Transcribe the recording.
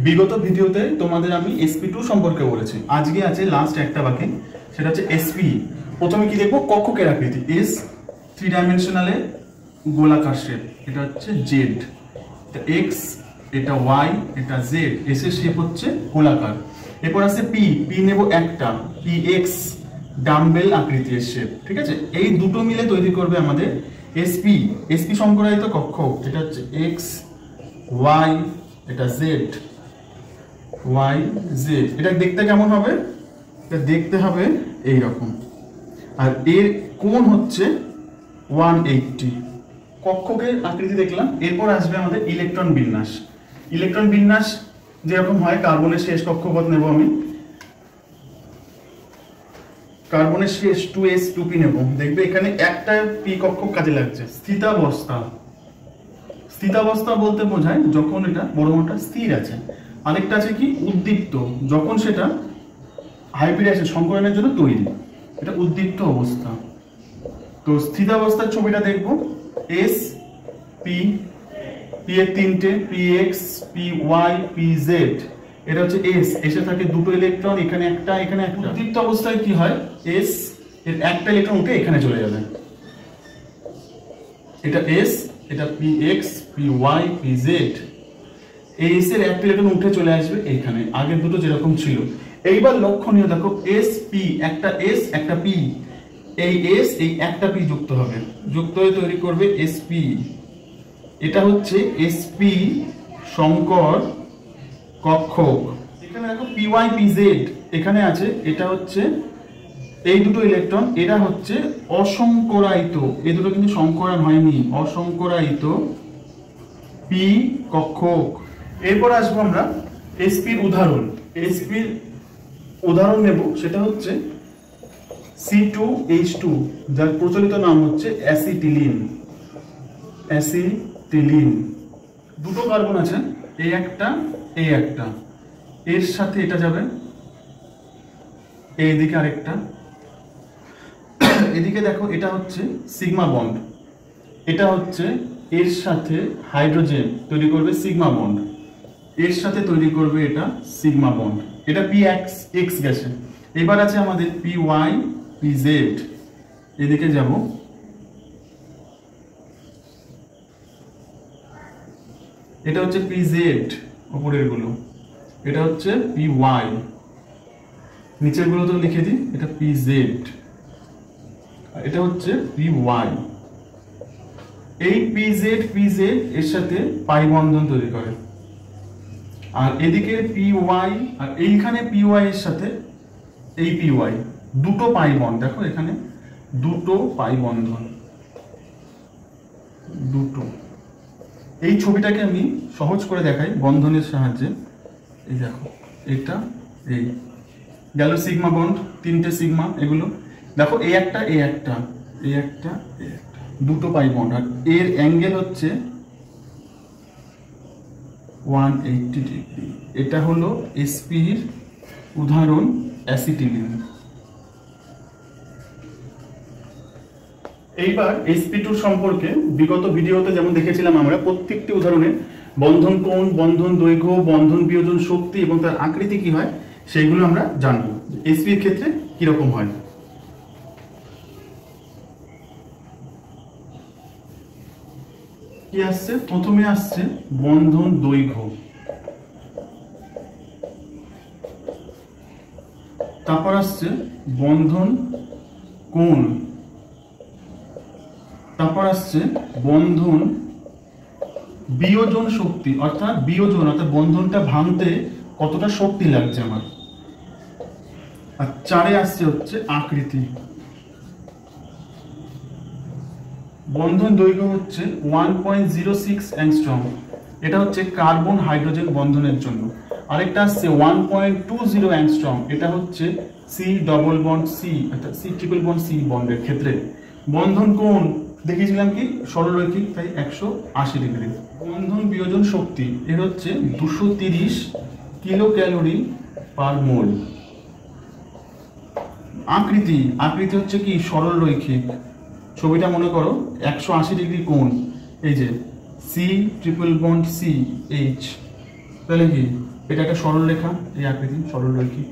বিগত ভিডিওতে তোমাদের আমি sp2 সম্পর্কে বলেছি। আজকে আছে লাস্ট একটা বাকি, সেটা হচ্ছে sp। প্রথমে কি দেখবো, কক্ষকের আকৃতি। s 3 ডাইমেনশনালে গোলাকার শেপ, এটা হচ্ছে z, এটা x, এটা y, এটা z। s এর শেপ হচ্ছে গোলাকার। এরপর আছে p নেব একটা, px ডাম্বেল আকৃতির শেপ, ঠিক আছে। এই দুটো মিলে তৈরি করবে আমাদের sp সংকরায়িত কক্ষক। এটা হচ্ছে x y, এটা z y z। এটা দেখতে কেমন হবে? এটা দেখতে হবে এই রকম, আর এর কোণ হচ্ছে 180। কক্ষকের আকৃতি দেখলাম। এরপর আসবে আমাদের ইলেকট্রন বিন্যাস। ইলেকট্রন বিন্যাস যেরকম হয়, কার্বনের শেষ কক্ষপথ নেব আমি, কার্বনের শেষ 2s 2p নেব। দেখবে এখানে একটা p কক্ষক কাজে লাগছে। স্থিতাবস্থা, স্থিতাবস্থা বলতে বোঝায় যখন এটা পরমাণুটা স্থির আছে। আরেকটা আছে কি, উদ্দীপ্ত, যখন সেটা হাইব্রিডেশন সংকরণের জন্য তৈরি, এটা উদ্দীপ্ত অবস্থা। তো স্থিতাবস্থার ছবিটা দেখব, s p এর তিনটে, px py pz। এটা হচ্ছে s, এসে থাকে দুটো ইলেকট্রন, এখানে একটা এখানে একটা। উদ্দীপ্ত অবস্থায় কি হয়, s এর একটা ইলেকট্রন উঠে এখানে চলে যাবে। এটা s, এটা px py pz। এই s এর একটা ইলেকট্রন উঠে চলে আসবে এইখানে, আগের দুটো যেরকম ছিল। এইবার লক্ষণীয় দেখো, sp একটা s একটা p, এই s এই একটা p যুক্ত হবে, যুক্ত হয়ে তৈরি করবে sp। এটা হচ্ছে sp সংকর কক্ষক। এখানে দেখো py pz এখানে আছে, এটা হচ্ছে এই দুটো ইলেকট্রন, এরা হচ্ছে অসংকরায়িত, এই দুটো কিন্তু সংকরণ হয়নি, অসংকরায়িত p কক্ষক। এরপর আসবো আমরা sp এর উদাহরণ। sp এর উদাহরণ নেব, সেটা হচ্ছে C2H2, যার প্রচলিত নাম হচ্ছে অ্যাসিটিলিন। অ্যাসিটিলিন দুটো কার্বন আছে, এই একটা এই একটা, এর সাথে এটা যাবে, এইদিকে আরেকটা, এদিকে দেখো এটা হচ্ছে সিগমা বন্ড, এটা হচ্ছে এর সাথে হাইড্রোজেন তৈরি করবে সিগমা বন্ড, এর সাথে তৈরি করবে এটা সিগমা বন্ড, এটা px গেছে। এবার আছে আমাদের py pz, এদিকে যাব, এটা হচ্ছে pz উপরের গুলো, এটা হচ্ছে py, নিচের গুলো তো লিখে দিই, এটা pz, এটা হচ্ছে py। এই pz এর সাথে পাই বন্ধন তৈরি করে, আর এদিকে py আর এইখানে py এর সাথে এই py, দুটো পাই বন্ধন। দেখো এখানে দুটো পাই বন্ধন, দুটো। এই ছবিটাকে আমি সহজ করে দেখাই বন্ধনের সাহায্যে। এই দেখো, এটা এই গেল সিগমা বন্ড, তিনটে সিগমা, এগুলো দেখো এই একটা এই একটা এই একটা এই একটা, দুটো পাই বন্ড, আর এর অ্যাঙ্গেল হচ্ছে 180 ডিগ্রি। এটা হলো sp এর উদাহরণ অ্যাসিটিলিন। এইবার sp2 সম্পর্কে বিগত ভিডিওতে যেমন দেখেছিলাম আমরা, প্রত্যেকটি উদাহরণে বন্ধন কোণ, বন্ধন দৈর্ঘ্য, বন্ধন বিয়োজন শক্তি এবং তার আকৃতি কি হয় সেইগুলো আমরা জানবো, sp এর ক্ষেত্রে কিরকম হয়। কি আসছে, প্রথমে আসছে বন্ধন দৈর্ঘ্য, তারপর আসছে বন্ধন কোণ, তারপর আসছে বন্ধন বিয়োজন শক্তি, অর্থাৎ বিয়োজন অর্থাৎ বন্ধনটা ভাঙতে কতটা শক্তি লাগছে আমার, আর চারে আসছে হচ্ছে আকৃতি। বন্ধন দৈর্ঘ্য হচ্ছে 1.06 অ্যাংস্ট্রম, এটা হচ্ছে কার্বন হাইড্রোজেন বন্ধনের জন্য। আরেকটা আসছে 1.20 অ্যাংস্ট্রম, এটা হচ্ছে সি ডবল বন্ড সি অর্থাৎ সি ট্রিপল বন্ড সি বন্ডের ক্ষেত্রে। বন্ধন কোণ দেখিয়েছিলাম কি সরলরৈখিক, তাই 180 ডিগ্রি। বন্ধন বিয়োজন শক্তি এর হচ্ছে 230 কিলো ক্যালোরি পার মোল। আকৃতি হচ্ছে কি সরলরৈখিক, ছবিটা মনে করো 180 ডিগ্রি কোণ, এই যে C triple bond C H, তাহলে কি এটা একটা সরল রেখা, এই আকৃতি সরল রৈখিক।